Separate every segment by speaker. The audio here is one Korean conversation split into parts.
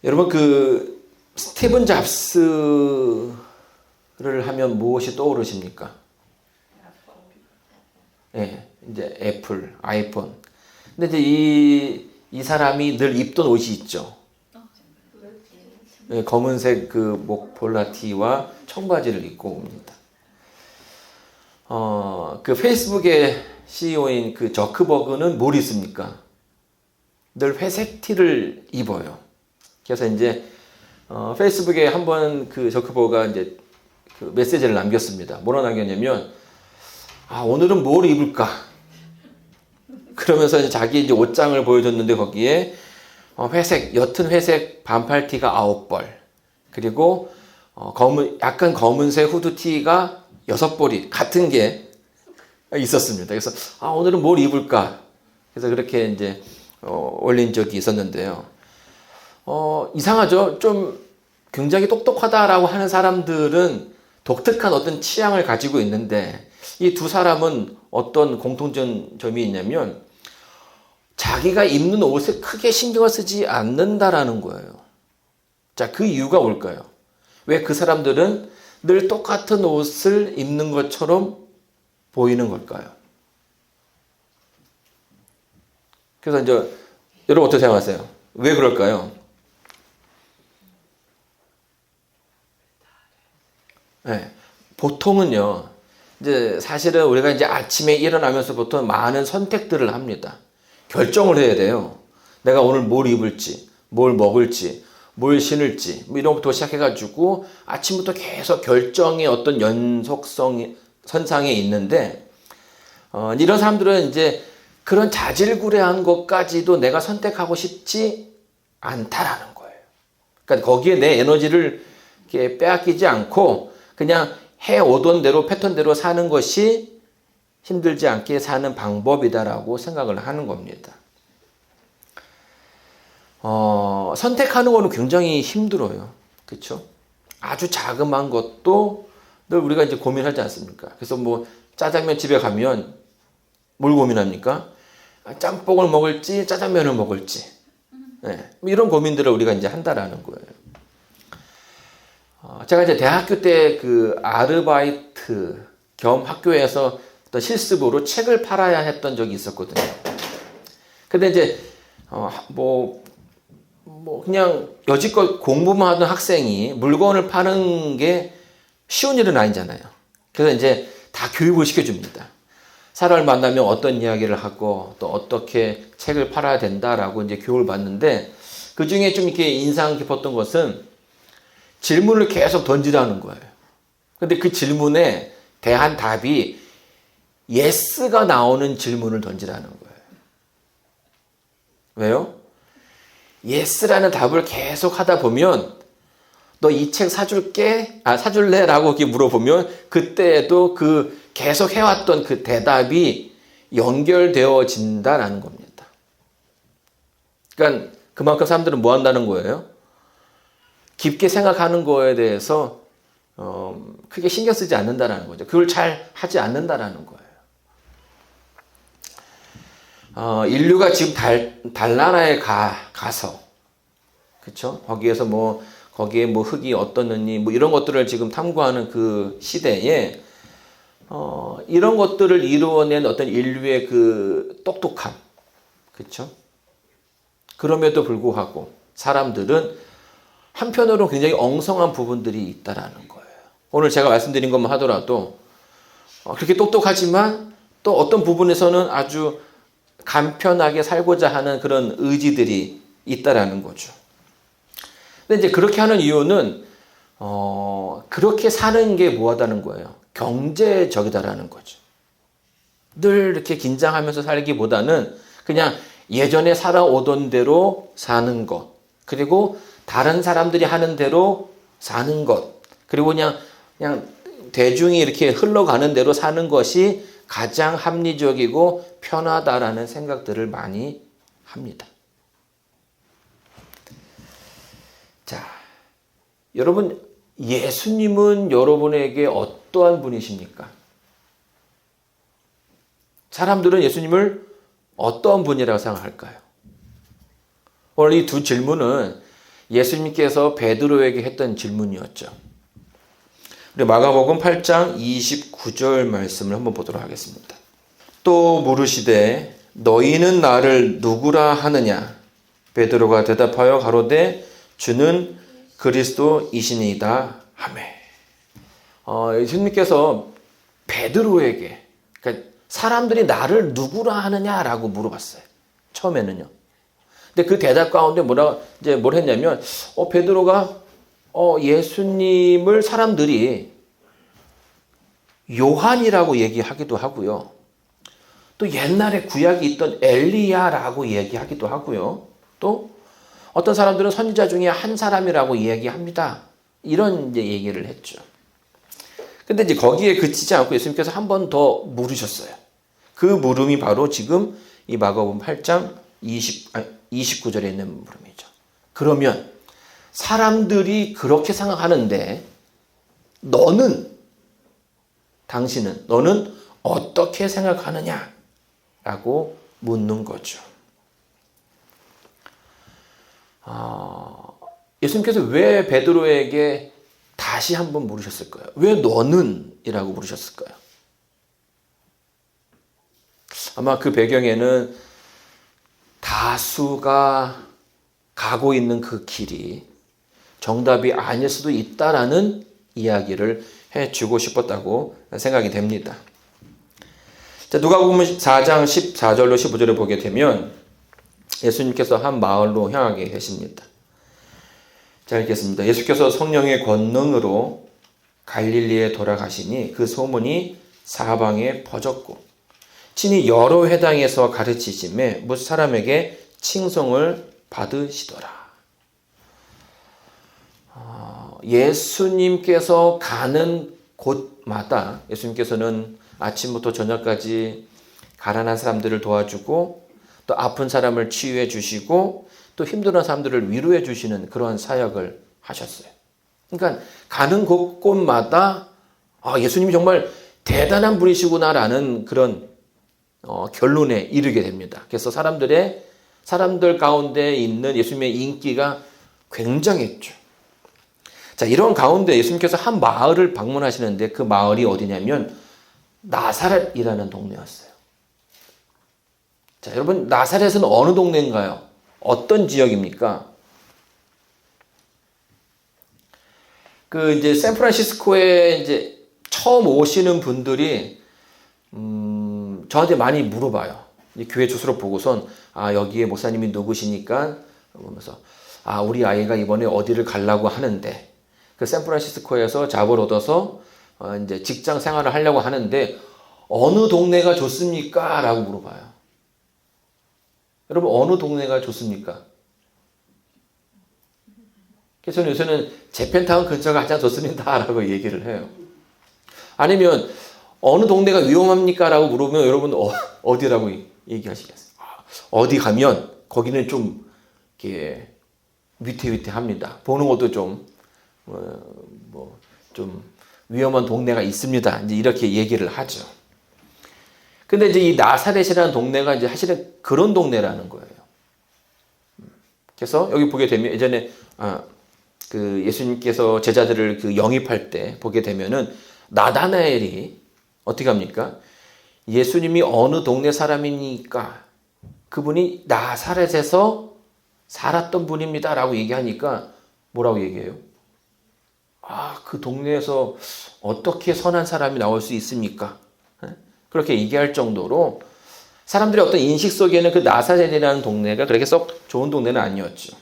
Speaker 1: 여러분 스티븐 잡스를 하면 무엇이 떠오르십니까? 예, 이제 애플, 아이폰. 근데 이제 이 사람이 늘 입던 옷이 있죠. 예, 검은색 목 폴라티와 청바지를 입고 옵니다. 페이스북의 CEO인 저크버그는 뭘 입습니까? 늘 회색 티를 입어요. 그래서 이제 페이스북에 한번 저크버그가 이제 메시지를 남겼습니다. 뭐라 남겼냐면, 오늘은 뭘 입을까? 그러면서 자기 이제 옷장을 보여줬는데 거기에 옅은 회색 반팔티가 9벌, 그리고 약간 검은색 후드티가 6벌이 같은 게 있었습니다. 그래서 오늘은 뭘 입을까? 그래서 그렇게 이제 올린 적이 있었는데요. 이상하죠? 좀 굉장히 똑똑하다라고 하는 사람들은 독특한 어떤 취향을 가지고 있는데, 이 두 사람은 어떤 공통점이 있냐면 자기가 입는 옷에 크게 신경을 쓰지 않는다라는 거예요. 자, 그 이유가 뭘까요? 왜 그 사람들은 늘 똑같은 옷을 입는 것처럼 보이는 걸까요? 그래서 이제 여러분 어떻게 생각하세요? 왜 그럴까요? 네, 보통은요, 이제 사실은 우리가 이제 아침에 일어나면서 보통 많은 선택들을 합니다. 결정을 해야 돼요. 내가 오늘 뭘 입을지, 뭘 먹을지, 뭘 신을지, 이런 것부터 시작해가지고 아침부터 계속 결정의 어떤 선상에 있는데, 이런 사람들은 이제 그런 자질구레한 것까지도 내가 선택하고 싶지 않다라는 거예요. 그러니까 거기에 내 에너지를 이렇게 빼앗기지 않고 그냥 해오던 대로 패턴대로 사는 것이 힘들지 않게 사는 방법이다라고 생각을 하는 겁니다. 선택하는 거는 굉장히 힘들어요. 그렇죠? 아주 자그마한 것도 늘 우리가 이제 고민하지 않습니까? 그래서 뭐 짜장면 집에 가면 뭘 고민합니까? 짬뽕을 먹을지 짜장면을 먹을지. 네, 이런 고민들을 우리가 이제 한다라는 거예요. 제가 이제 대학교 때 아르바이트 겸 학교에서 어떤 실습으로 책을 팔아야 했던 적이 있었거든요. 근데 이제 그냥 여지껏 공부만 하던 학생이 물건을 파는 게 쉬운 일은 아니잖아요. 그래서 이제 다 교육을 시켜줍니다. 사람을 만나면 어떤 이야기를 하고 또 어떻게 책을 팔아야 된다라고 이제 교육을 받는데, 그 중에 좀 이렇게 인상 깊었던 것은 질문을 계속 던지라는 거예요. 근데 그 질문에 대한 답이 yes가 나오는 질문을 던지라는 거예요. 왜요? yes라는 답을 계속 하다 보면 너 이 책 사줄래? 라고 이렇게 물어보면 그때에도 계속 해왔던 그 대답이 연결되어진다라는 겁니다. 그러니까 그만큼 사람들은 뭐 한다는 거예요? 깊게 생각하는 거에 대해서 크게 신경 쓰지 않는다라는 거죠. 그걸 잘 하지 않는다라는 거예요. 인류가 지금 달나라에 가서, 그렇죠? 거기에 흙이 어떻느니 이런 것들을 지금 탐구하는 그 시대에 이런 것들을 이루어낸 어떤 인류의 그 똑똑함, 그렇죠? 그럼에도 불구하고 사람들은 한편으로 굉장히 엉성한 부분들이 있다라는 거예요. 오늘 제가 말씀드린 것만 하더라도 그렇게 똑똑하지만 또 어떤 부분에서는 아주 간편하게 살고자 하는 그런 의지들이 있다라는 거죠. 근데 이제 그렇게 하는 이유는 그렇게 사는 게 뭐하다는 거예요? 경제적이다라는 거죠. 늘 이렇게 긴장하면서 살기보다는 그냥 예전에 살아오던 대로 사는 것, 그리고 다른 사람들이 하는 대로 사는 것, 그리고 그냥 대중이 이렇게 흘러가는 대로 사는 것이 가장 합리적이고 편하다라는 생각들을 많이 합니다. 자, 여러분, 예수님은 여러분에게 어떠한 분이십니까? 사람들은 예수님을 어떠한 분이라고 생각할까요? 오늘 이 두 질문은 예수님께서 베드로에게 했던 질문이었죠. 우리 마가복음 8장 29절 말씀을 한번 보도록 하겠습니다. 또 물으시되 너희는 나를 누구라 하느냐? 베드로가 대답하여 가로되 주는 그리스도이시니이다 하매. 예수님께서 베드로에게, 그러니까 사람들이 나를 누구라 하느냐라고 물어봤어요. 처음에는요. 근데 그 대답 가운데 뭘 했냐면, 베드로가 예수님을 사람들이 요한이라고 얘기하기도 하고요. 또 옛날에 구약에 있던 엘리야라고 얘기하기도 하고요. 또 어떤 사람들은 선지자 중에 한 사람이라고 얘기합니다. 이런 이제 얘기를 했죠. 근데 이제 거기에 그치지 않고 예수님께서 한 번 더 물으셨어요. 그 물음이 바로 지금 이 마가복음 8장 29절에 있는 물음이죠. 그러면 사람들이 그렇게 생각하는데 너는 어떻게 생각하느냐? 라고 묻는 거죠. 예수님께서 왜 베드로에게 다시 한번 물으셨을까요? 왜 너는? 이라고 물으셨을까요? 아마 그 배경에는 다수가 가고 있는 그 길이 정답이 아닐 수도 있다라는 이야기를 해주고 싶었다고 생각이 됩니다. 자, 누가복음 4장 14절로 15절을 보게 되면 예수님께서 한 마을로 향하게 되십니다. 자, 읽겠습니다. 예수께서 성령의 권능으로 갈릴리에 돌아가시니 그 소문이 사방에 퍼졌고 친히 여러 회당에서 가르치심에 뭇 사람에게 칭송을 받으시더라. 예수님께서 가는 곳마다 예수님께서는 아침부터 저녁까지 가난한 사람들을 도와주고 또 아픈 사람을 치유해 주시고 또 힘든 사람들을 위로해 주시는 그런 사역을 하셨어요. 그러니까 가는 곳곳마다 예수님이 정말 대단한 분이시구나라는 그런 결론에 이르게 됩니다. 그래서 사람들 가운데 있는 예수님의 인기가 굉장했죠. 자, 이런 가운데 예수님께서 한 마을을 방문하시는데 그 마을이 어디냐면 나사렛이라는 동네였어요. 자, 여러분, 나사렛은 어느 동네인가요? 어떤 지역입니까? 이제 샌프란시스코에 이제 처음 오시는 분들이 저한테 많이 물어봐요. 교회 주소를 보고선 여기에 목사님이 누구시니까 보면서 우리 아이가 이번에 어디를 가려고 하는데 그 샌프란시스코에서 잡을 얻어서 이제 직장 생활을 하려고 하는데 어느 동네가 좋습니까? 라고 물어봐요. 여러분, 어느 동네가 좋습니까? 그래서 저는 요새는 재팬타운 근처가 가장 좋습니다 라고 얘기를 해요. 아니면 어느 동네가 위험합니까? 라고 물으면 여러분 어디라고 얘기하시겠어요? 어디 가면 거기는 좀 이렇게 위태위태합니다. 보는 것도 좀 위험한 동네가 있습니다. 이제 이렇게 얘기를 하죠. 근데 이제 이 나사렛이라는 동네가 이제 사실은 그런 동네라는 거예요. 그래서 여기 보게 되면 예전에 그 예수님께서 제자들을 그 영입할 때 보게 되면은 나다나엘이 어떻게 합니까? 예수님이 어느 동네 사람이니까 그분이 나사렛에서 살았던 분입니다라고 얘기하니까 뭐라고 얘기해요? 그 동네에서 어떻게 선한 사람이 나올 수 있습니까? 그렇게 얘기할 정도로 사람들의 어떤 인식 속에는 그 나사렛이라는 동네가 그렇게 썩 좋은 동네는 아니었죠.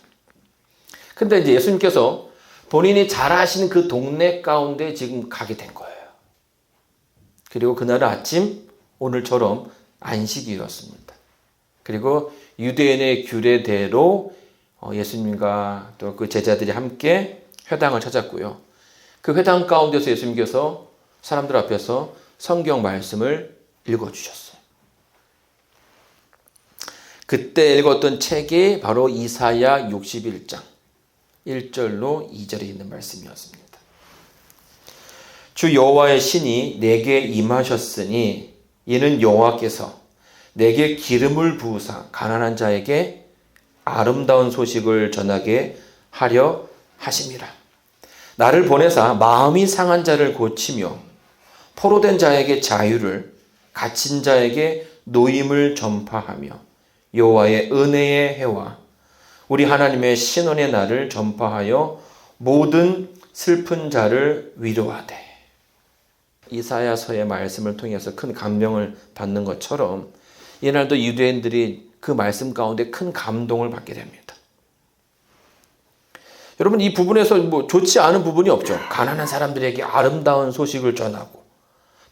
Speaker 1: 근데 이제 예수님께서 본인이 잘 아시는 그 동네 가운데 지금 가게 된 거예요. 그리고 그날은 아침 오늘처럼 안식일이었습니다. 그리고 유대인의 규례대로 예수님과 또 그 제자들이 함께 회당을 찾았고요. 그 회당 가운데서 예수님께서 사람들 앞에서 성경 말씀을 읽어주셨어요. 그때 읽었던 책이 바로 이사야 61장 1절로 2절에 있는 말씀이었습니다. 주 여호와의 신이 내게 임하셨으니 이는 여호와께서 내게 기름을 부으사 가난한 자에게 아름다운 소식을 전하게 하려 하심이라. 나를 보내사 마음이 상한 자를 고치며 포로된 자에게 자유를, 갇힌 자에게 노임을 전파하며 여호와의 은혜의 해와 우리 하나님의 신원의 날을 전파하여 모든 슬픈 자를 위로하되. 이사야서의 말씀을 통해서 큰 감명을 받는 것처럼 이날도 유대인들이 그 말씀 가운데 큰 감동을 받게 됩니다. 여러분, 이 부분에서 뭐 좋지 않은 부분이 없죠. 가난한 사람들에게 아름다운 소식을 전하고,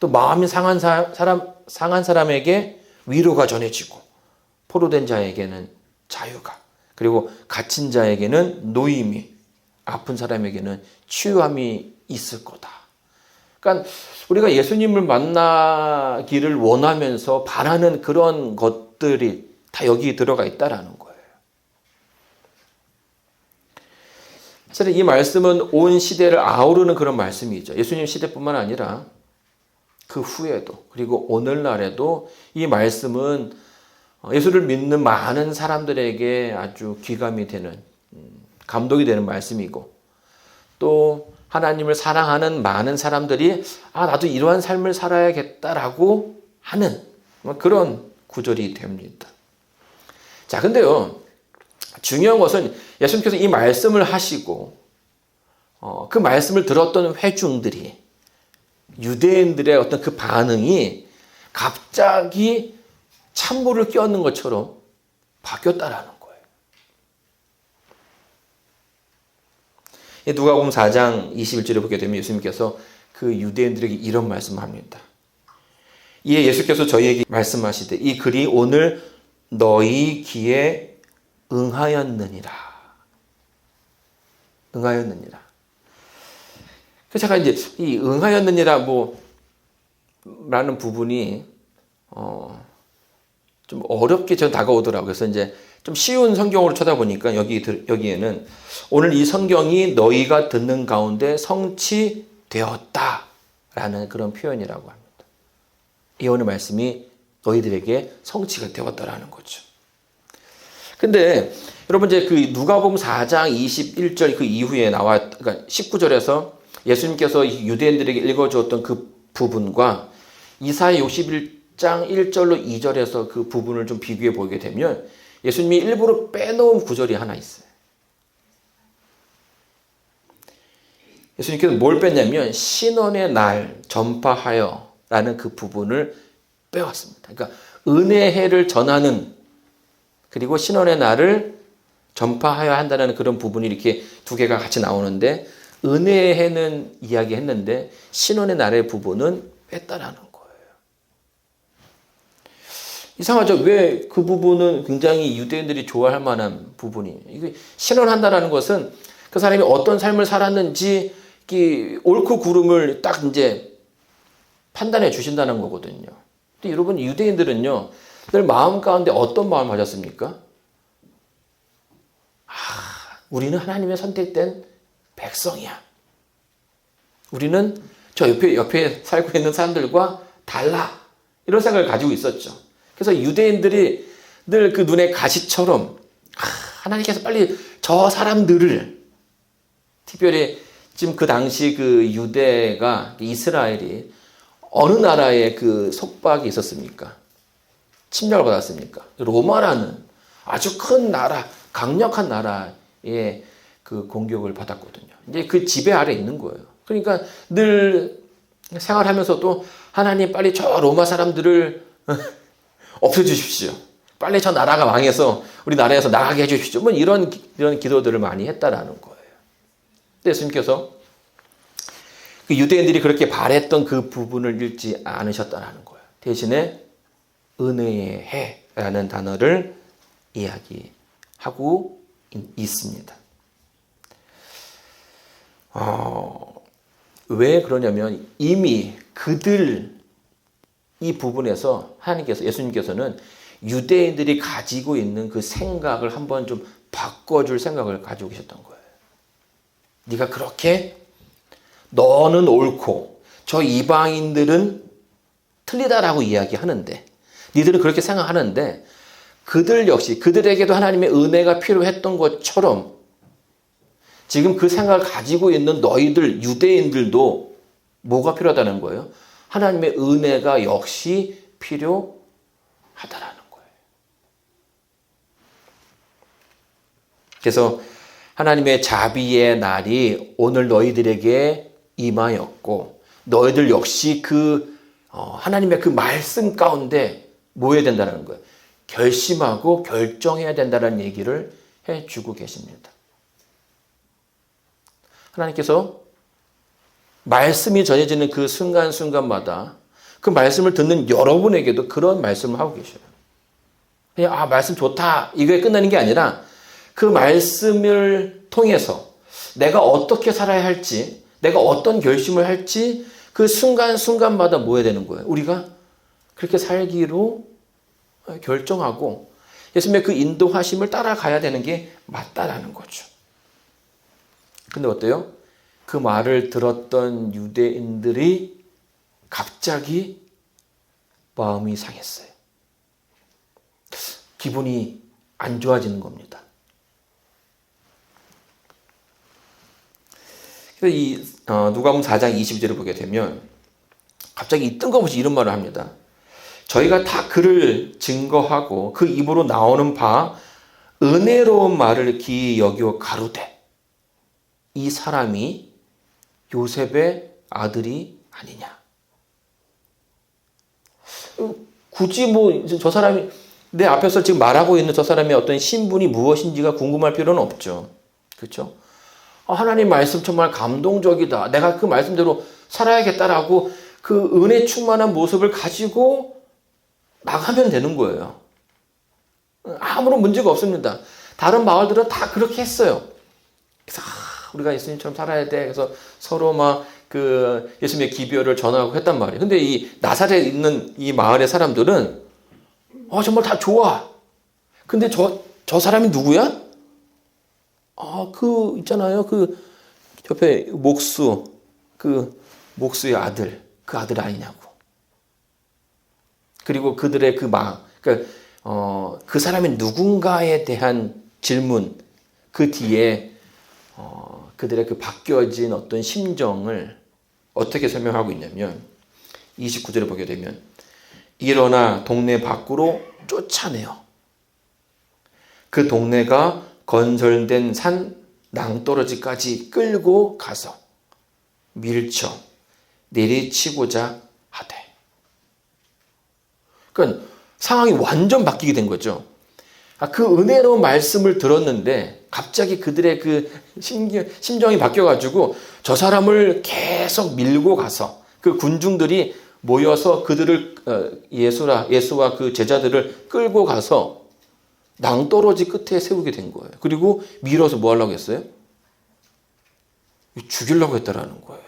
Speaker 1: 또 마음이 상한 사람에게 위로가 전해지고, 포로된 자에게는 자유가, 그리고 갇힌 자에게는 노임이, 아픈 사람에게는 치유함이 있을 거다. 그러니까 우리가 예수님을 만나기를 원하면서 바라는 그런 것들이 다 여기 들어가 있다라는 거예요. 사실 이 말씀은 온 시대를 아우르는 그런 말씀이죠. 예수님 시대뿐만 아니라 그 후에도, 그리고 오늘날에도 이 말씀은 예수를 믿는 많은 사람들에게 아주 귀감이 되는, 감동이 되는 말씀이고, 또 하나님을 사랑하는 많은 사람들이 나도 이러한 삶을 살아야겠다라고 하는 그런 구절이 됩니다. 자, 근데요, 중요한 것은 예수님께서 이 말씀을 하시고 그 말씀을 들었던 회중들이, 유대인들의 어떤 그 반응이 갑자기 찬물을 끼얹는 것처럼 바뀌었다라는 거예요. 누가복음 4장 21절에 보게 되면 예수님께서 그 유대인들에게 이런 말씀을 합니다. 이에 예수께서 저희에게 말씀하시되 이 글이 오늘 너희 귀에 응하였느니라. 응하였느니라. 그래서 제가 이제 이 응하였느니라 라는 부분이 좀 어렵게 저 다가오더라고요. 그래서 이제 좀 쉬운 성경으로 쳐다보니까 여기에는 오늘 이 성경이 너희가 듣는 가운데 성취되었다라는 그런 표현이라고 합니다. 이 오늘 말씀이 너희들에게 성취가 되었다라는 거죠. 근데 여러분, 이제 그 누가복음 4장 21절 그 이후에 그러니까 19절에서 예수님께서 유대인들에게 읽어주었던 그 부분과 이사야 61장 1절로 2절에서 그 부분을 좀 비교해 보게 되면 예수님이 일부러 빼놓은 구절이 하나 있어요. 예수님께서 뭘 뺐냐면 신원의 날 전파하여 라는 그 부분을 빼왔습니다. 그러니까 은혜의 해를 전하는, 그리고 신원의 날을 전파하여야 한다는 그런 부분이 이렇게 두 개가 같이 나오는데, 은혜의 해는 이야기했는데 신원의 날의 부분은 뺐다라는 거예요. 이상하죠? 왜 그 부분은 굉장히 유대인들이 좋아할 만한 부분이에요. 이게 신원한다라는 것은 그 사람이 어떤 삶을 살았는지 옳고 그름을 딱 이제 판단해 주신다는 거거든요. 근데 여러분, 유대인들은요, 늘 마음 가운데 어떤 마음을 가졌습니까? 우리는 하나님의 선택된 백성이야. 우리는 저 옆에 살고 있는 사람들과 달라. 이런 생각을 가지고 있었죠. 그래서 유대인들이 늘 그 눈에 가시처럼 하나님께서 빨리 저 사람들을, 특별히 지금 그 당시 그 유대가, 이스라엘이 어느 나라에 그 속박이 있었습니까? 침략을 받았습니까? 로마라는 아주 큰 나라, 강력한 나라의 그 공격을 받았거든요. 이제 그 지배 아래 있는 거예요. 그러니까 늘 생활하면서도 하나님 빨리 저 로마 사람들을 없애주십시오. 빨리 저 나라가 망해서 우리 나라에서 나가게 해주십시오. 뭐 이런 기도들을 많이 했다라는 거예요. 근데 예수님께서 그 유대인들이 그렇게 바랬던 그 부분을 읽지 않으셨다라는 거예요. 대신에 은혜의 해라는 단어를 이야기하고 있습니다. 왜 그러냐면 이미 이 부분에서 예수님께서는 유대인들이 가지고 있는 그 생각을 한번 좀 바꿔줄 생각을 가지고 계셨던 거예요. 네가 그렇게 너는 옳고 저 이방인들은 틀리다라고 이야기하는데, 니들은 그렇게 생각하는데 그들 역시 그들에게도 하나님의 은혜가 필요했던 것처럼 지금 그 생각을 가지고 있는 너희들 유대인들도 뭐가 필요하다는 거예요? 하나님의 은혜가 역시 필요하다라는 거예요. 그래서 하나님의 자비의 날이 오늘 너희들에게 임하였고 너희들 역시 하나님의 그 말씀 가운데 뭐 해야 된다는 거예요? 결심하고 결정해야 된다는 얘기를 해주고 계십니다. 하나님께서 말씀이 전해지는 그 순간순간마다 그 말씀을 듣는 여러분에게도 그런 말씀을 하고 계셔요. 그냥 말씀 좋다 이거에 끝나는 게 아니라 그 말씀을 통해서 내가 어떻게 살아야 할지 내가 어떤 결심을 할지 그 순간순간마다 뭐 해야 되는 거예요? 우리가 그렇게 살기로 결정하고 예수님의 그 인도하심을 따라가야 되는 게 맞다라는 거죠. 근데 어때요? 그 말을 들었던 유대인들이 갑자기 마음이 상했어요. 기분이 안 좋아지는 겁니다. 그래서 이 누가복음 4장 20절을 보게 되면 갑자기 뜬금없이 이런 말을 합니다. 저희가 다 그를 증거하고 그 입으로 나오는 바 은혜로운 말을 기이 여겨 가로되 이 사람이 요셉의 아들이 아니냐. 굳이 저 사람이 내 앞에서 지금 말하고 있는 저 사람의 어떤 신분이 무엇인지가 궁금할 필요는 없죠. 그렇죠? 하나님 말씀 정말 감동적이다. 내가 그 말씀대로 살아야겠다라고 그 은혜 충만한 모습을 가지고 나가면 되는 거예요. 아무런 문제가 없습니다. 다른 마을들은 다 그렇게 했어요. 그래서 우리가 예수님처럼 살아야 돼. 그래서 서로 막 그 예수님의 기별을 전하고 했단 말이에요. 근데 이 나사렛에 있는 이 마을의 사람들은 정말 다 좋아. 근데 저 사람이 누구야? 있잖아요. 그 옆에 목수의 아들. 그 아들 아니냐고. 그리고 그들의 그 사람이 누군가에 대한 질문, 그 뒤에, 그들의 그 바뀌어진 어떤 심정을 어떻게 설명하고 있냐면, 29절을 보게 되면, 일어나 동네 밖으로 쫓아내요. 그 동네가 건설된 산 낭떠러지까지 끌고 가서 밀쳐 내리치고자 하되. 그러니까 상황이 완전 바뀌게 된 거죠. 그 은혜로운 말씀을 들었는데 갑자기 그들의 그 심정이 바뀌어가지고 저 사람을 계속 밀고 가서 그 군중들이 모여서 그들을 예수와 그 제자들을 끌고 가서 낭떠러지 끝에 세우게 된 거예요. 그리고 밀어서 뭐 하려고 했어요? 죽이려고 했다라는 거예요.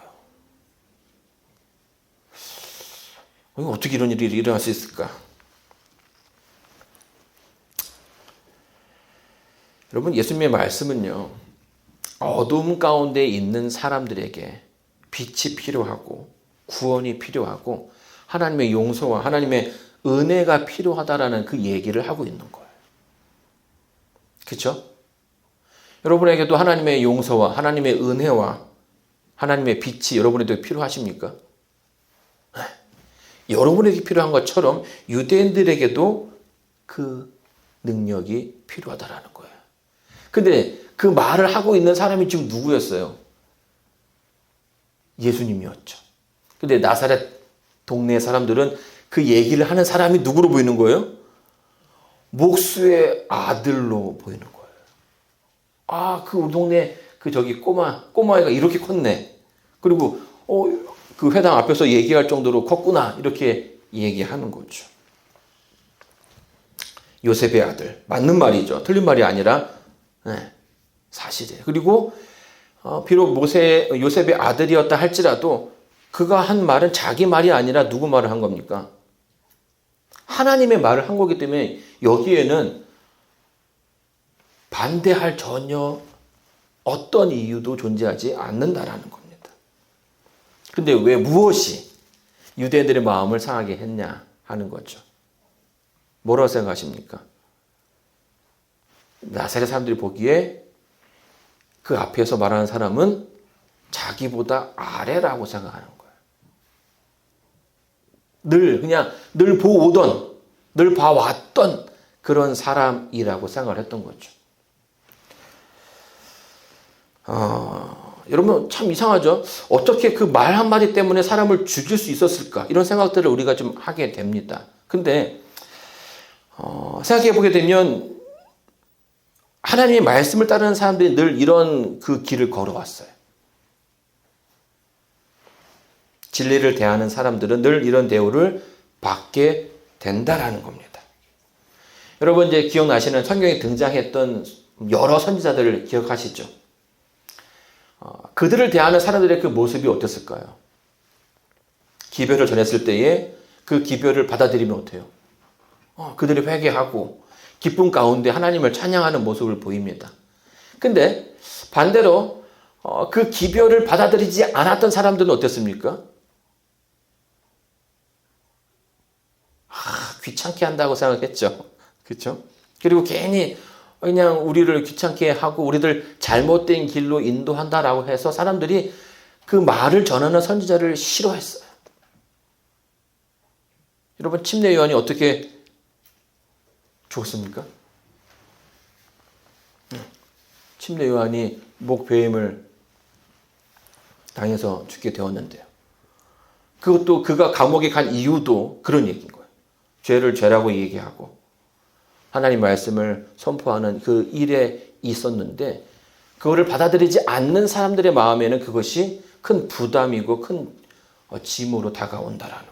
Speaker 1: 어떻게 이런 일이 일어날 수 있을까? 여러분, 예수님의 말씀은요, 어둠 가운데 있는 사람들에게 빛이 필요하고 구원이 필요하고 하나님의 용서와 하나님의 은혜가 필요하다라는 그 얘기를 하고 있는 거예요. 그렇죠? 여러분에게도 하나님의 용서와 하나님의 은혜와 하나님의 빛이 여러분에게 필요하십니까? 네. 여러분에게 필요한 것처럼 유대인들에게도 그 능력이 필요하다라는 거예요. 근데 그 말을 하고 있는 사람이 지금 누구였어요? 예수님이었죠. 근데 나사렛 동네 사람들은 그 얘기를 하는 사람이 누구로 보이는 거예요? 목수의 아들로 보이는 거예요. 그 동네 꼬마애가 이렇게 컸네. 그리고 그 회당 앞에서 얘기할 정도로 컸구나. 이렇게 얘기하는 거죠. 요셉의 아들. 맞는 말이죠. 틀린 말이 아니라 사실이에요. 그리고 비록 요셉의 아들이었다 할지라도 그가 한 말은 자기 말이 아니라 누구 말을 한 겁니까? 하나님의 말을 한 거기 때문에 여기에는 반대할 전혀 어떤 이유도 존재하지 않는다라는 겁니다. 근데 왜 무엇이 유대인들의 마음을 상하게 했냐 하는 거죠. 뭐라고 생각하십니까? 나사렛 사람들이 보기에 그 앞에서 말하는 사람은 자기보다 아래라고 생각하는 거예요. 늘 보오던, 늘 봐왔던 그런 사람이라고 생각을 했던 거죠. 여러분 참 이상하죠? 어떻게 그 말 한마디 때문에 사람을 죽일 수 있었을까? 이런 생각들을 우리가 좀 하게 됩니다. 근데 생각해 보게 되면 하나님의 말씀을 따르는 사람들이 늘 이런 그 길을 걸어왔어요. 진리를 대하는 사람들은 늘 이런 대우를 받게 된다라는 겁니다. 여러분 이제 기억나시는 성경에 등장했던 여러 선지자들을 기억하시죠? 그들을 대하는 사람들의 그 모습이 어땠을까요? 기별을 전했을 때에 그 기별을 받아들이면 어때요? 그들이 회개하고 기쁨 가운데 하나님을 찬양하는 모습을 보입니다. 근데 반대로 그 기별을 받아들이지 않았던 사람들은 어땠습니까? 귀찮게 한다고 생각했죠. 그렇죠? 그리고 괜히 그냥 우리를 귀찮게 하고 우리들 잘못된 길로 인도한다라고 해서 사람들이 그 말을 전하는 선지자를 싫어했어요. 여러분 침례 요한이 어떻게 죽었습니까? 침례 요한이 목배임을 당해서 죽게 되었는데요. 그것도 그가 감옥에 간 이유도 그런 얘기인 거예요. 죄를 죄라고 얘기하고 하나님 말씀을 선포하는 그 일에 있었는데 그거를 받아들이지 않는 사람들의 마음에는 그것이 큰 부담이고 큰 짐으로 다가온다라는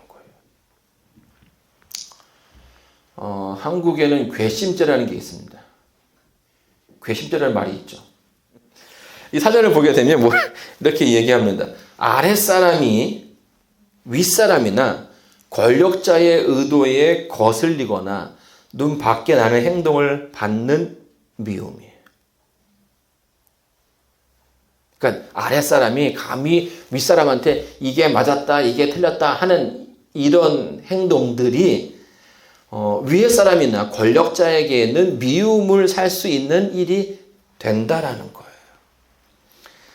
Speaker 1: 거예요. 한국에는 괘씸죄라는 게 있습니다. 괘씸죄라는 말이 있죠. 이 사전을 보게 되면 이렇게 얘기합니다. 아랫사람이 윗사람이나 권력자의 의도에 거슬리거나 눈 밖에 나는 행동을 받는 미움이에요. 그러니까 아랫사람이 감히 윗사람한테 이게 맞았다, 이게 틀렸다 하는 이런 행동들이 위에 사람이나 권력자에게는 미움을 살 수 있는 일이 된다라는 거예요.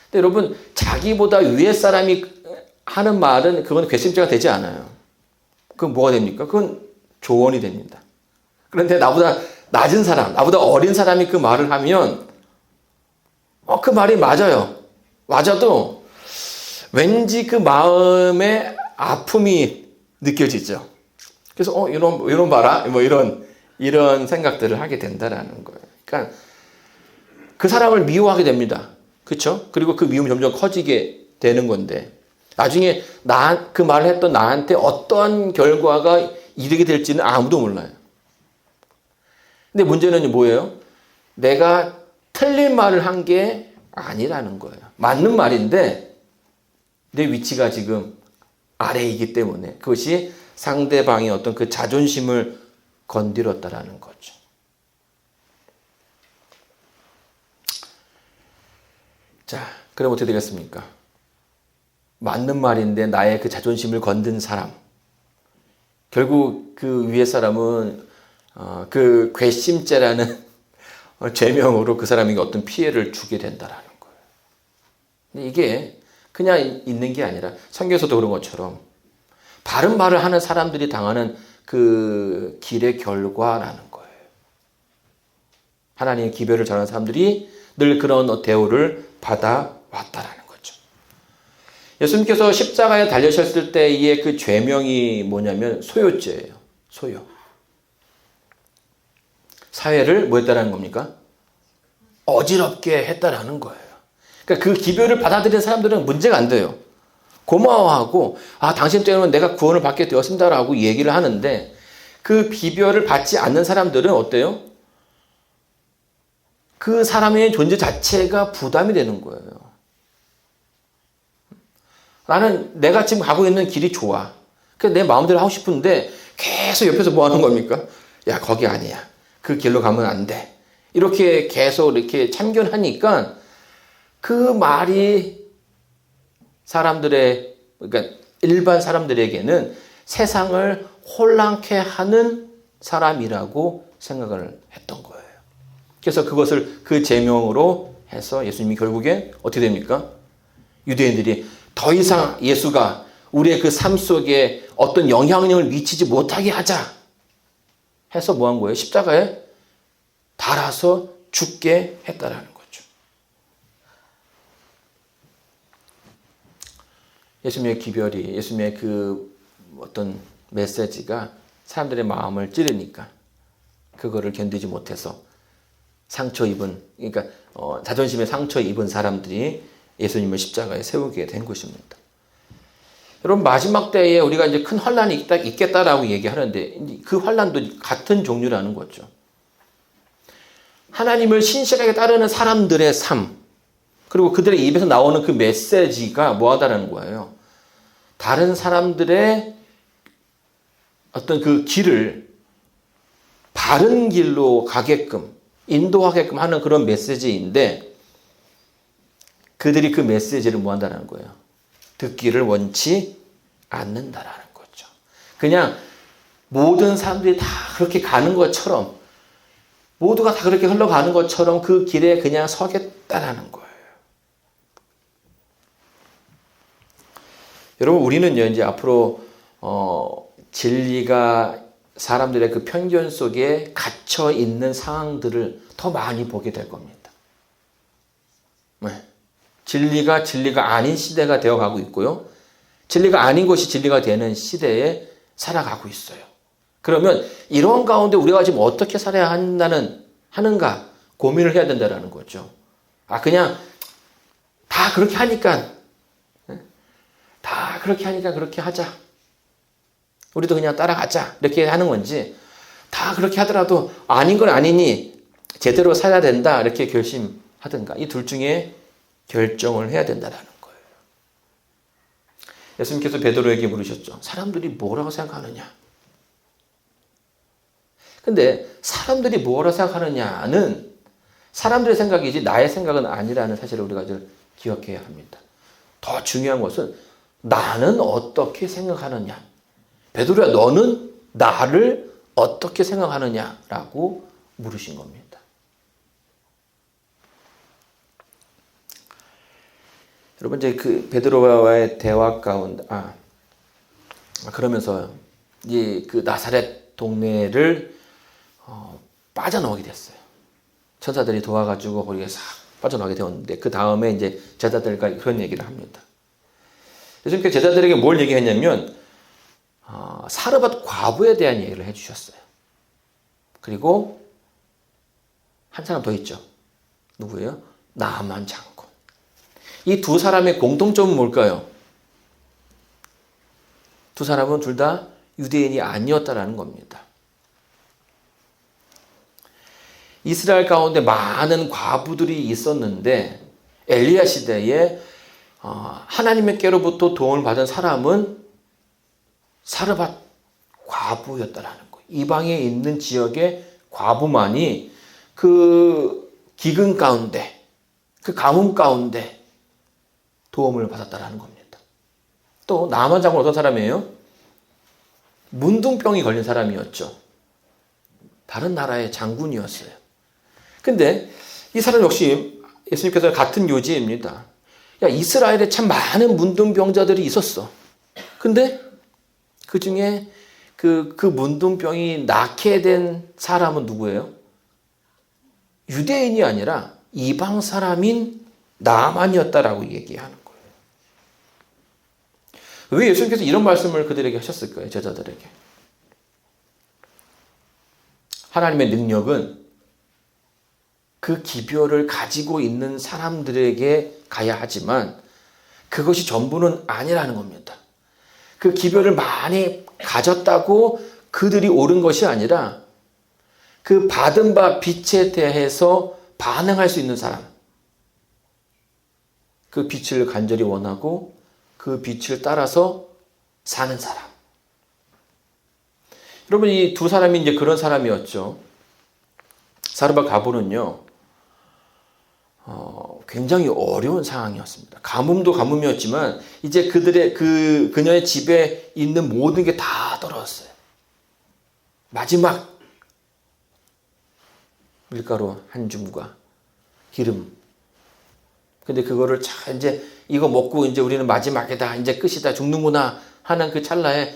Speaker 1: 근데 여러분 자기보다 위에 사람이 하는 말은 그건 괘씸죄가 되지 않아요. 그건 뭐가 됩니까? 그건 조언이 됩니다. 그런데 나보다 낮은 사람, 나보다 어린 사람이 그 말을 하면 그 말이 맞아요. 맞아도 왠지 그 마음에 아픔이 느껴지죠. 그래서 이런 봐라 이런 생각들을 하게 된다라는 거예요. 그러니까 그 사람을 미워하게 됩니다. 그렇죠? 그리고 그 미움이 점점 커지게 되는 건데 나중에 그 말을 했던 나한테 어떤 결과가 이르게 될지는 아무도 몰라요. 근데 문제는 뭐예요? 내가 틀린 말을 한 게 아니라는 거예요. 맞는 말인데 내 위치가 지금 아래이기 때문에 그것이 상대방의 어떤 그 자존심을 건드렸다라는 거죠. 자, 그럼 어떻게 되겠습니까? 맞는 말인데 나의 그 자존심을 건든 사람. 결국 그 위에 사람은 그 괘씸죄라는 죄명으로 그 사람에게 어떤 피해를 주게 된다라는 거예요. 근데 이게 그냥 있는 게 아니라 성경에서도 그런 것처럼 바른 말을 하는 사람들이 당하는 그 길의 결과라는 거예요. 하나님의 기별을 전하는 사람들이 늘 그런 대우를 받아왔다라는 거죠. 예수님께서 십자가에 달리셨을 때의 그 죄명이 뭐냐면 소요죄예요. 소요. 사회를 뭐 했다라는 겁니까? 어지럽게 했다라는 거예요. 그러니까 그 기별을 받아들이는 사람들은 문제가 안 돼요. 고마워하고 당신 때문에 내가 구원을 받게 되었습니다라고 얘기를 하는데 그 기별을 받지 않는 사람들은 어때요? 그 사람의 존재 자체가 부담이 되는 거예요. 나는 내가 지금 가고 있는 길이 좋아. 그래서 내 마음대로 하고 싶은데 계속 옆에서 뭐 하는 겁니까? 야, 거기 아니야. 그 길로 가면 안 돼. 이렇게 계속 이렇게 참견하니까 그 말이 그러니까 일반 사람들에게는 세상을 혼란케 하는 사람이라고 생각을 했던 거예요. 그래서 그것을 그 제명으로 해서 예수님이 결국에 어떻게 됩니까? 유대인들이 더 이상 예수가 우리의 그 삶 속에 어떤 영향력을 미치지 못하게 하자 해서 뭐 한 거예요? 십자가에 달아서 죽게 했다라는 거죠. 예수님의 기별이, 예수님의 그 어떤 메시지가 사람들의 마음을 찌르니까 그거를 견디지 못해서 상처 입은, 그러니까 자존심에 상처 입은 사람들이 예수님을 십자가에 세우게 된 것입니다. 여러분, 마지막 때에 우리가 이제 큰 환란이 있겠다라고 얘기하는데 그 환란도 같은 종류라는 거죠. 하나님을 신실하게 따르는 사람들의 삶, 그리고 그들의 입에서 나오는 그 메시지가 뭐하다라는 거예요. 다른 사람들의 어떤 그 길을 바른 길로 가게끔 인도하게끔 하는 그런 메시지인데 그들이 그 메시지를 뭐한다는 거예요. 듣기를 원치 않는다라는 거죠. 그냥 모든 사람들이 다 그렇게 가는 것처럼, 모두가 다 그렇게 흘러가는 것처럼 그 길에 그냥 서겠다라는 거예요. 여러분, 우리는요, 이제 앞으로 진리가 사람들의 그 편견 속에 갇혀 있는 상황들을 더 많이 보게 될 겁니다. 네. 진리가 아닌 시대가 되어가고 있고요. 진리가 아닌 것이 진리가 되는 시대에 살아가고 있어요. 그러면 이런 가운데 우리가 지금 어떻게 살아야 하는가 고민을 해야 된다는 거죠. 그냥 다 그렇게 하니까 그렇게 하자. 우리도 그냥 따라가자. 이렇게 하는 건지, 다 그렇게 하더라도 아닌 건 아니니 제대로 살아야 된다. 이렇게 결심하든가. 이 둘 중에 결정을 해야 된다는 거예요. 예수님께서 베드로에게 물으셨죠. 사람들이 뭐라고 생각하느냐? 근데 사람들이 뭐라고 생각하느냐는 사람들의 생각이지 나의 생각은 아니라는 사실을 우리가 기억해야 합니다. 더 중요한 것은 나는 어떻게 생각하느냐. 베드로야, 너는 나를 어떻게 생각하느냐라고 물으신 겁니다. 여러분, 이제 그 베드로와의 대화 가운데, 그러면서 이제 그 나사렛 동네를 빠져나오게 됐어요. 천사들이 도와가지고 거기에 싹 빠져나오게 되었는데, 그 다음에 이제 제자들과 그런 얘기를 합니다. 예수님께서 제자들에게 뭘 얘기했냐면, 사르밧 과부에 대한 얘기를 해주셨어요. 그리고 한 사람 더 있죠. 누구예요? 나만 장군. 이 두 사람의 공통점은 뭘까요? 두 사람은 둘 다 유대인이 아니었다라는 겁니다. 이스라엘 가운데 많은 과부들이 있었는데 엘리야 시대에 하나님께로부터 도움을 받은 사람은 사르밧 과부였다라는 거예요. 이방에 있는 지역의 과부만이 그 기근 가운데, 그 가뭄 가운데 도움을 받았다라는 겁니다. 또 나만 장군 어떤 사람이에요? 문둥병이 걸린 사람이었죠. 다른 나라의 장군이었어요. 근데 이 사람 역시 예수님께서 같은 요지입니다. 이스라엘에 참 많은 문둥병자들이 있었어. 근데 그 중에 그 문둥병이 낫게 된 사람은 누구예요? 유대인이 아니라 이방 사람인 나만이었다라고 얘기하는 거예요. 왜 예수님께서 이런 말씀을 그들에게 하셨을까요? 제자들에게. 하나님의 능력은 그 기별을 가지고 있는 사람들에게 가야 하지만 그것이 전부는 아니라는 겁니다. 그 기별을 많이 가졌다고 그들이 옳은 것이 아니라 그 받은 바 빛에 대해서 반응할 수 있는 사람, 그 빛을 간절히 원하고 그 빛을 따라서 사는 사람. 여러분, 이 두 사람이 이제 그런 사람이었죠. 사르밧 과부는요, 굉장히 어려운 상황이었습니다. 가뭄도 가뭄이었지만 이제 그녀의 집에 있는 모든 게 다 떨어졌어요. 마지막 밀가루 한 줌과 기름 근데 그거를 자 이제 이거 먹고 이제 우리는 마지막이다, 이제 끝이다, 죽는구나 하는 그 찰나에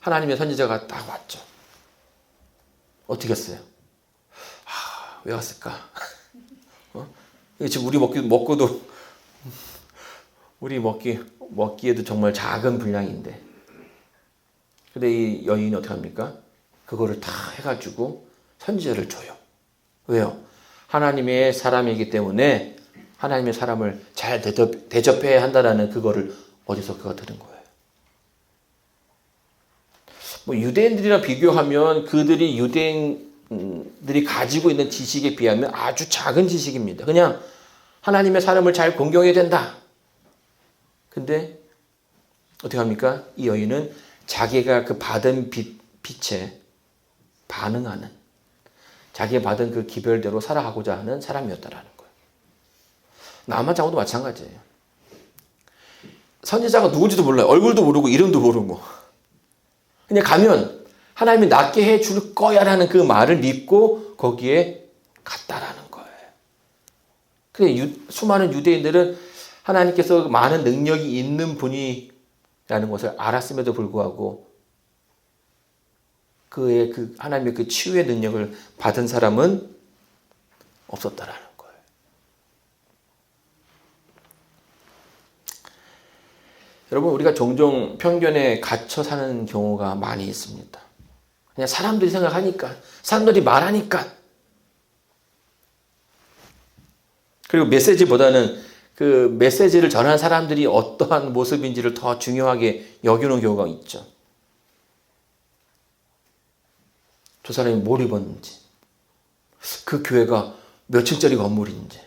Speaker 1: 하나님의 선지자가 딱 왔죠. 어떻게 했어요? 왜 왔을까? 지금 우리 먹고도 우리 먹기에도 정말 작은 분량인데, 근데 이 여인이 어떻게 합니까? 그거를 다 해가지고 선지자를 줘요. 왜요? 하나님의 사람이기 때문에 하나님의 사람을 잘 대접해야 한다라는 그거를 어디서 그가 들은 거예요. 뭐 유대인들이랑 비교하면 그들이 유대인들이 가지고 있는 지식에 비하면 아주 작은 지식입니다. 그냥 하나님의 사람을 잘 공경해야 된다. 근데 어떻게 합니까? 이 여인은 자기가 그 받은 빛에 반응하는, 자기가 받은 그 기별대로 살아가고자 하는 사람이었다라는 거예요. 나만장도 마찬가지예요. 선지자가 누군지도 몰라요. 얼굴도 모르고 이름도 모르고. 그냥 가면 하나님이 낫게 해줄 거야라는 그 말을 믿고 거기에 갔다라는 거예요. 근데 수많은 유대인들은 하나님께서 많은 능력이 있는 분이라는 것을 알았음에도 불구하고 그의 그 하나님의 그 치유의 능력을 받은 사람은 없었다라는 거예요. 여러분, 우리가 종종 편견에 갇혀 사는 경우가 많이 있습니다. 그냥 사람들이 생각하니까, 사람들이 말하니까. 그리고 메시지보다는 그 메시지를 전하는 사람들이 어떠한 모습인지를 더 중요하게 여기는 경우가 있죠. 저 사람이 뭘 입었는지, 그 교회가 몇 층짜리 건물인지,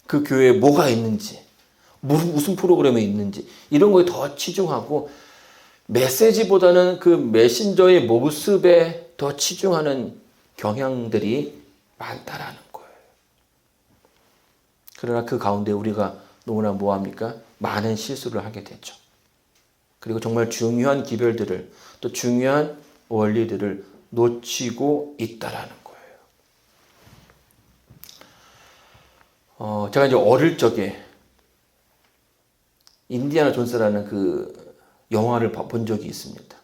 Speaker 1: 그 교회에 뭐가 있는지, 무슨 프로그램이 있는지, 이런 거에 더 치중하고 메시지보다는 그 메신저의 모습에 더 치중하는 경향들이 많다라는 거예요. 그러나 그 가운데 우리가 너무나 뭐합니까? 많은 실수를 하게 되죠. 그리고 정말 중요한 기별들을, 또 중요한 원리들을 놓치고 있다라는 거예요. 제가 이제 어릴 적에 인디아나 존스라는 그 영화를 본 적이 있습니다.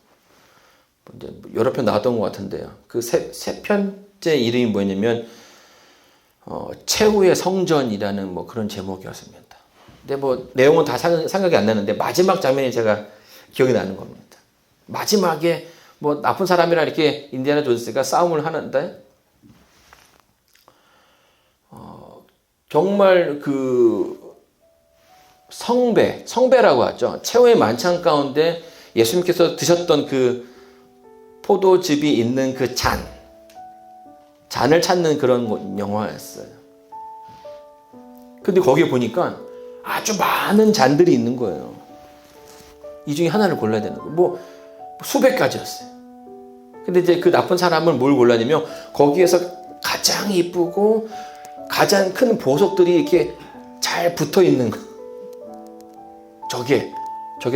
Speaker 1: 이제 여러 편 나왔던 것 같은데요. 그 세 편째 이름이 뭐냐면 최후의 성전이라는 뭐 그런 제목이었습니다. 근데 뭐 내용은 다 생각이 안 나는데 마지막 장면이 제가 기억이 나는 겁니다. 마지막에 뭐 나쁜 사람이랑 이렇게 인디아나 존스가 싸움을 하는데 정말 그 성배라고 하죠. 최후의 만찬 가운데 예수님께서 드셨던 그 포도즙이 있는 그 잔을 찾는 그런 영화였어요. 근데 거기에 보니까 아주 많은 잔들이 있는 거예요. 이 중에 하나를 골라야 되는 거예요. 뭐 수백 가지였어요. 근데 이제 그 나쁜 사람은 뭘 골라냐면 거기에서 가장 이쁘고 가장 큰 보석들이 이렇게 잘 붙어 있는 거. 저게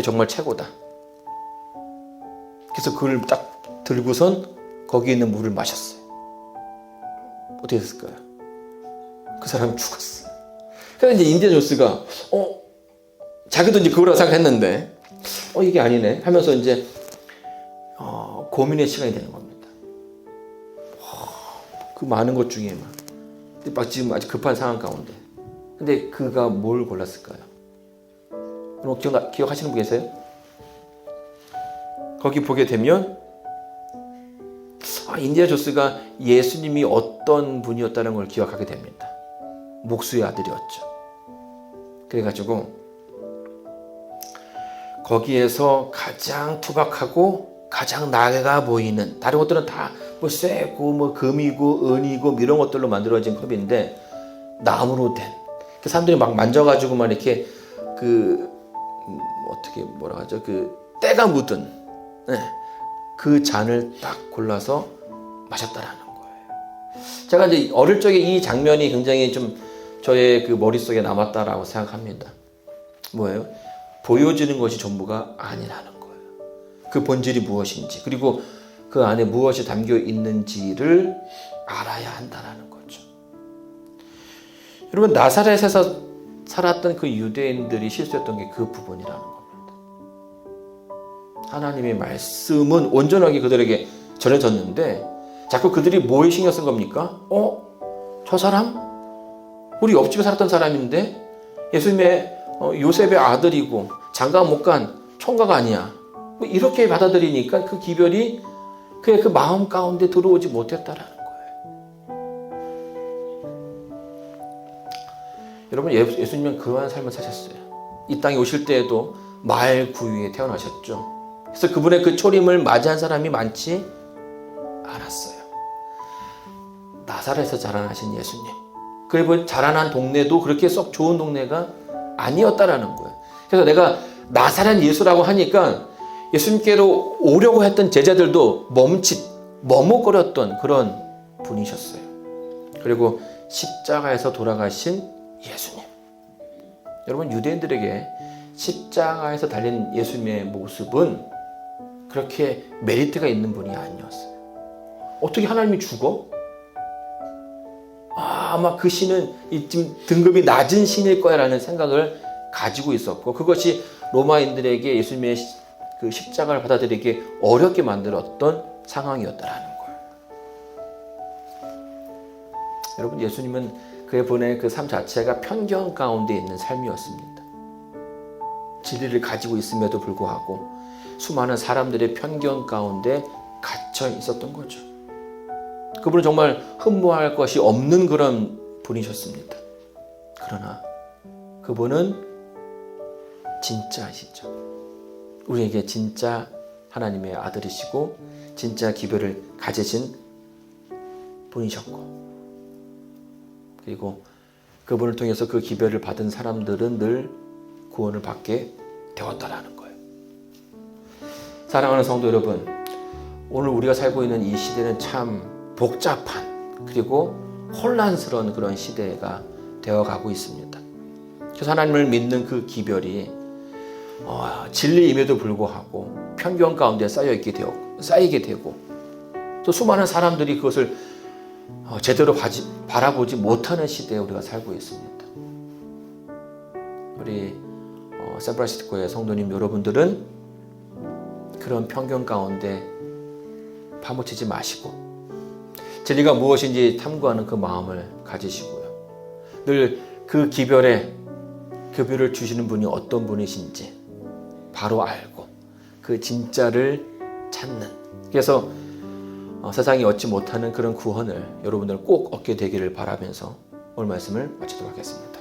Speaker 1: 정말 최고다. 그래서 그걸 딱 들고선 거기에 있는 물을 마셨어요. 어떻게 됐을까요? 그 사람이 죽었어요. 그래서 이제 인디아나 존스가 자기도 이제 그거라고 생각했는데 이게 아니네 하면서 이제 고민의 시간이 되는 겁니다. 그 많은 것 중에 막 지금 아주 급한 상황 가운데. 근데 그가 뭘 골랐을까요? 여러분 기억하시는 분 계세요? 거기 보게 되면 인디아나 존스가 예수님이 어떤 분이었다는 걸 기억하게 됩니다. 목수의 아들이었죠. 그래가지고 거기에서 가장 투박하고 가장 낡아 보이는, 다른 것들은 다 뭐 쇠고 뭐 금이고 은이고 이런 것들로 만들어진 컵인데 나무로 된, 그 사람들이 막 만져가지고 막 이렇게 어떻게 뭐라 하죠? 그 때가 묻은 그 잔을 딱 골라서 마셨다라는 거예요. 제가 이제 어릴 적에 이 장면이 굉장히 좀 저의 그 머릿속에 남았다라고 생각합니다. 뭐예요? 보여지는 것이 전부가 아니라는 거예요. 그 본질이 무엇인지, 그리고 그 안에 무엇이 담겨 있는지를 알아야 한다는 거죠. 여러분, 나사렛에서 살았던 그 유대인들이 실수했던 게 그 부분이라는 겁니다. 하나님의 말씀은 온전하게 그들에게 전해졌는데 자꾸 그들이 뭐에 신경 쓴 겁니까? 저 사람? 우리 옆집에 살았던 사람인데 예수님의 요셉의 아들이고 장가 못 간 총각 아니야. 뭐 이렇게 받아들이니까 그 기별이 그의 그 마음 가운데 들어오지 못했다라는 거예요. 여러분, 예수님은 그러한 삶을 사셨어요. 이 땅에 오실 때에도 마을 구유에 태어나셨죠. 그래서 그분의 그 초림을 맞이한 사람이 많지 않았어요. 나사렛에서 자라나신 예수님. 그리고 자라난 동네도 그렇게 썩 좋은 동네가 아니었다라는 거예요. 그래서 내가 나사렛 예수라고 하니까 예수님께로 오려고 했던 제자들도 머뭇거렸던 그런 분이셨어요. 그리고 십자가에서 돌아가신 예수님. 여러분, 유대인들에게 십자가에서 달린 예수님의 모습은 그렇게 메리트가 있는 분이 아니었어요. 어떻게 하나님이 죽어? 아마 그 신은 좀 등급이 낮은 신일 거야 라는 생각을 가지고 있었고, 그것이 로마인들에게 예수님의 그 십자가를 받아들이기 어렵게 만들었던 상황이었다라는 거예요. 여러분, 예수님은 그의 본의 그 삶 자체가 편견 가운데 있는 삶이었습니다. 진리를 가지고 있음에도 불구하고 수많은 사람들의 편견 가운데 갇혀 있었던 거죠. 그분은 정말 흠모할 것이 없는 그런 분이셨습니다. 그러나 그분은 진짜이시죠. 우리에게 진짜 하나님의 아들이시고 진짜 기별을 가지신 분이셨고, 그리고 그분을 통해서 그 기별을 받은 사람들은 늘 구원을 받게 되었다라는 거예요. 사랑하는 성도 여러분, 오늘 우리가 살고 있는 이 시대는 참 복잡한 그리고 혼란스러운 그런 시대가 되어가고 있습니다. 그래서 하나님을 믿는 그 기별이 진리임에도 불구하고 편견 가운데 쌓이게 되고 또 수많은 사람들이 그것을 제대로 바라보지 못하는 시대에 우리가 살고 있습니다. 우리 샌프란시스코의 성도님 여러분들은 그런 편견 가운데 파묻히지 마시고 진리가 무엇인지 탐구하는 그 마음을 가지시고요. 늘 그 기별을 주시는 분이 어떤 분이신지 바로 알고 그 진짜를 찾는, 그래서 세상이 얻지 못하는 그런 구원을 여러분들 꼭 얻게 되기를 바라면서 오늘 말씀을 마치도록 하겠습니다.